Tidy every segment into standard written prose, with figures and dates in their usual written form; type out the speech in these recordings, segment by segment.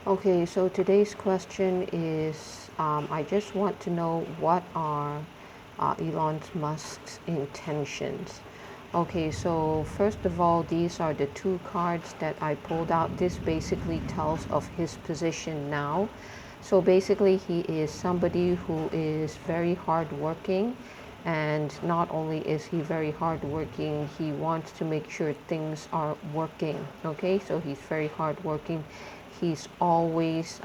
Okay, so today's question is I just want to know what are Elon Musk's intentions. Okay, so first of all, these are the two cards that I pulled out. This basically tells of his position now. So basically, he is somebody who is very hardworking, and not only is he very hardworking, he wants to make sure things are working. Okay, so he's very hardworking. He's always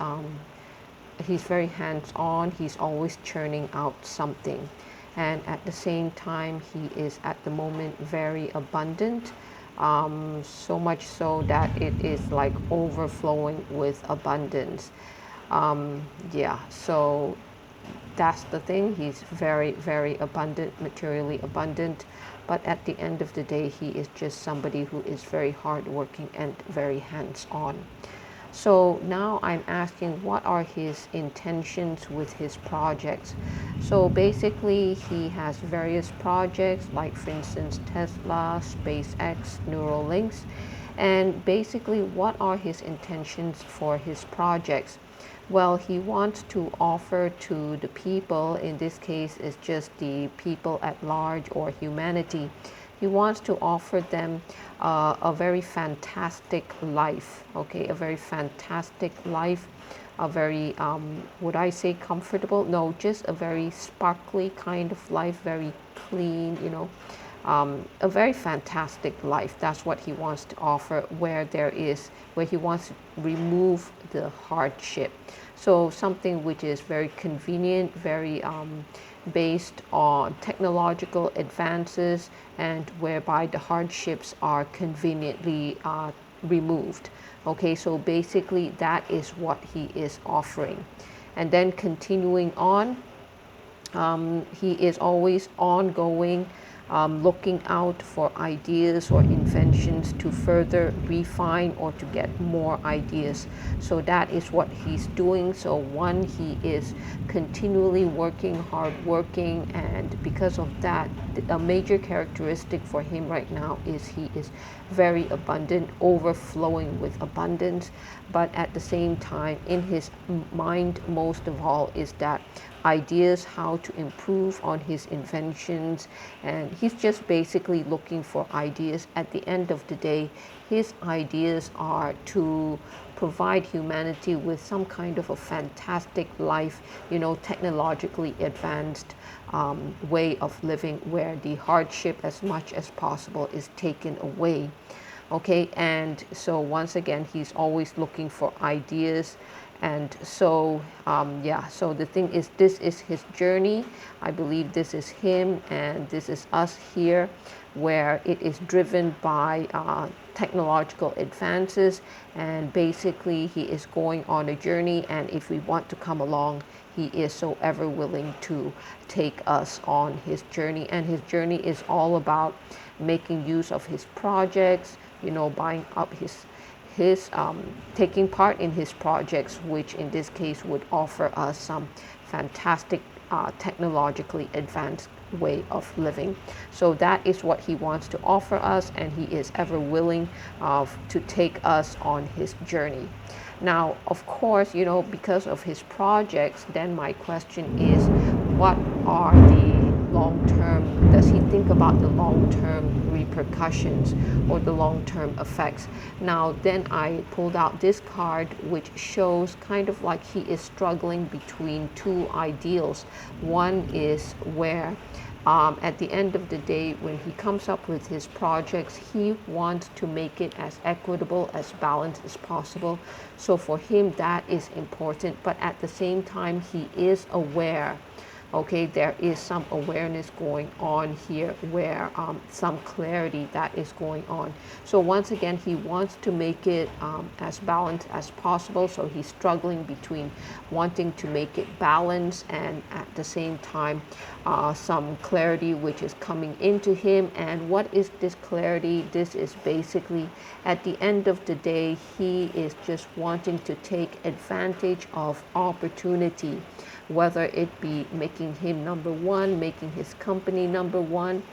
he's very hands-on. He's always churning out something, and at the same time, he is at the moment very abundant. So much so that it is like overflowing with abundance. Um, yeah, so that's the thing. He's very, very abundant, materially abundant. But at the end of the day, he is just somebody who is very hardworking and very hands on. So now I'm asking, what are his intentions with his projects? So basically, he has various projects, like for instance, Tesla, SpaceX, Neuralinks. And basically, what are his intentions for his projects? Well, he wants to offer to the people, in this case, it's just the people at large or humanity. He wants to offer them a very fantastic life, okay, a very fantastic life, a very, would I say comfortable? No, just a very sparkly kind of life, very clean, a very fantastic life. That's what he wants to offer, where he wants to remove the hardship. So something which is very convenient, very based on technological advances, and whereby the hardships are conveniently removed. Okay, so basically that is what he is offering. And then continuing on, he is always ongoing, looking out for ideas or inventions to further refine or to get more ideas. So that is what he's doing. So one, he is continually working, hard working, and because of that, a major characteristic for him right now is he is very abundant, overflowing with abundance. But at the same time, in his mind, most of all, is that ideas how to improve on his inventions, and he's just basically looking for ideas. At the end of the day, his ideas are to provide humanity with some kind of a fantastic life, technologically advanced way of living, where the hardship as much as possible is taken away. Okay, and so once again, he's always looking for ideas. And so so the thing is, this is his journey. I believe this is him, and this is us here, where it is driven by technological advances, and basically he is going on a journey, and if we want to come along, he is so ever willing to take us on his journey. And his journey is all about making use of his projects, buying up his taking part in his projects, which in this case would offer us some fantastic technologically advanced way of living. So that is what he wants to offer us, and he is ever willing to take us on his journey. Now, of course, because of his projects, then my question is, what are the long-term, does he think about the long-term repercussions or the long-term effects? Now, then I pulled out this card, which shows kind of like he is struggling between two ideals. One is where at the end of the day, when he comes up with his projects, he wants to make it as equitable, as balanced as possible. So for him, that is important. But at the same time, he is aware. Okay, there is some awareness going on here, where some clarity that is going on. So once again, he wants to make it as balanced as possible. So he's struggling between wanting to make it balanced and at the same time some clarity which is coming into him. And what is this clarity? This is basically, at the end of the day, he is just wanting to take advantage of opportunity, whether it be making him number one, making his company number one,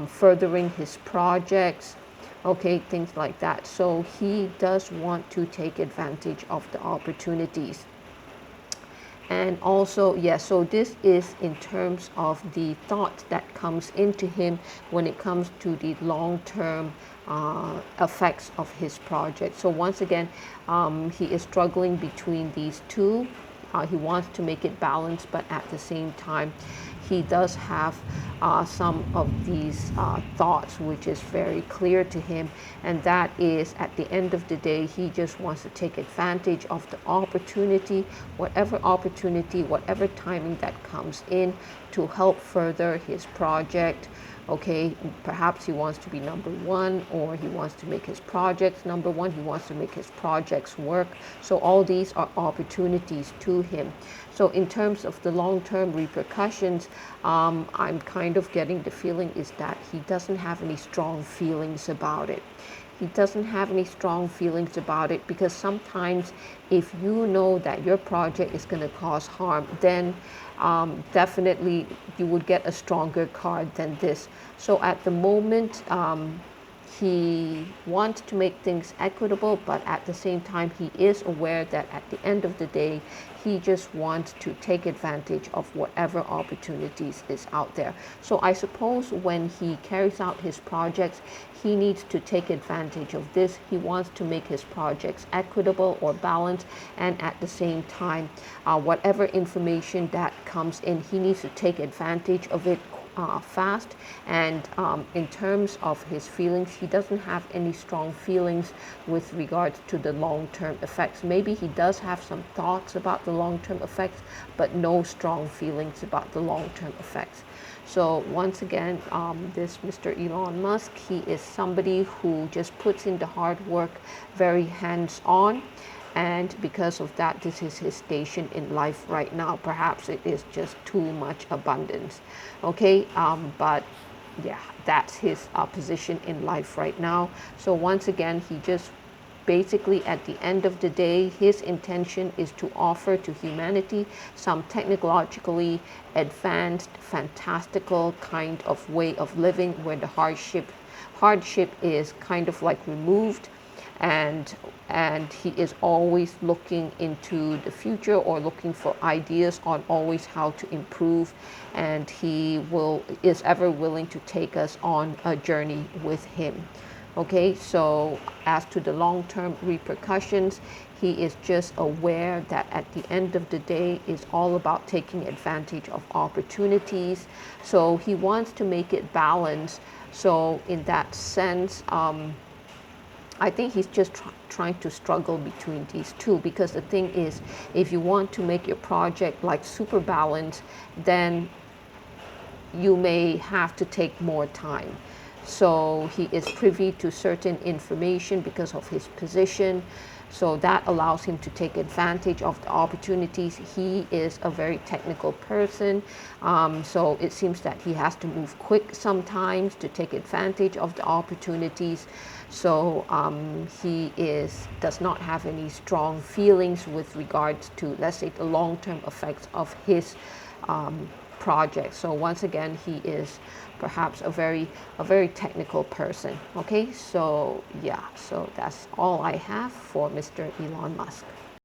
furthering his projects, okay, things like that. So he does want to take advantage of the opportunities. And also, yeah, so this is in terms of the thought that comes into him when it comes to the long-term effects of his project. So once again, he is struggling between these two. He wants to make it balanced, but at the same time, he does have some of these thoughts, which is very clear to him, and that is, at the end of the day, he just wants to take advantage of the opportunity, whatever timing that comes in, to help further his project. Okay, perhaps he wants to be number one, or he wants to make his projects number one, he wants to make his projects work. So all these are opportunities to him. So in terms of the long-term repercussions, I'm kind of getting the feeling is that he doesn't have any strong feelings about it. He doesn't have any strong feelings about it, because sometimes if you know that your project is going to cause harm, then definitely you would get a stronger card than this. So at the moment, he wants to make things equitable, but at the same time, he is aware that at the end of the day, he just wants to take advantage of whatever opportunities is out there. So I suppose when he carries out his projects, he needs to take advantage of this. He wants to make his projects equitable or balanced, and at the same time, whatever information that comes in, he needs to take advantage of it fast. And in terms of his feelings, he doesn't have any strong feelings with regards to the long-term effects. Maybe he does have some thoughts about the long-term effects, but no strong feelings about the long-term effects. So once again, this Mr. Elon Musk, he is somebody who just puts in the hard work, very hands-on. And because of that, this is his station in life right now. Perhaps it is just too much abundance. Okay, but yeah, that's his position in life right now. So once again, he just basically, at the end of the day, his intention is to offer to humanity some technologically advanced, fantastical kind of way of living, where the hardship is kind of like removed, and he is always looking into the future, or looking for ideas on always how to improve, and he is ever willing to take us on a journey with him. Okay, so as to the long-term repercussions, he is just aware that at the end of the day, it's all about taking advantage of opportunities. So he wants to make it balanced. So in that sense, I think he's just trying to struggle between these two, because the thing is, if you want to make your project like super balanced, then you may have to take more time. So he is privy to certain information because of his position. So that allows him to take advantage of the opportunities. He is a very technical person. So it seems that he has to move quick sometimes to take advantage of the opportunities. So he does not have any strong feelings with regards to, let's say, the long-term effects of his project. So once again, he is perhaps a very technical person. Okay, so yeah, so that's all I have for Mr. Elon Musk.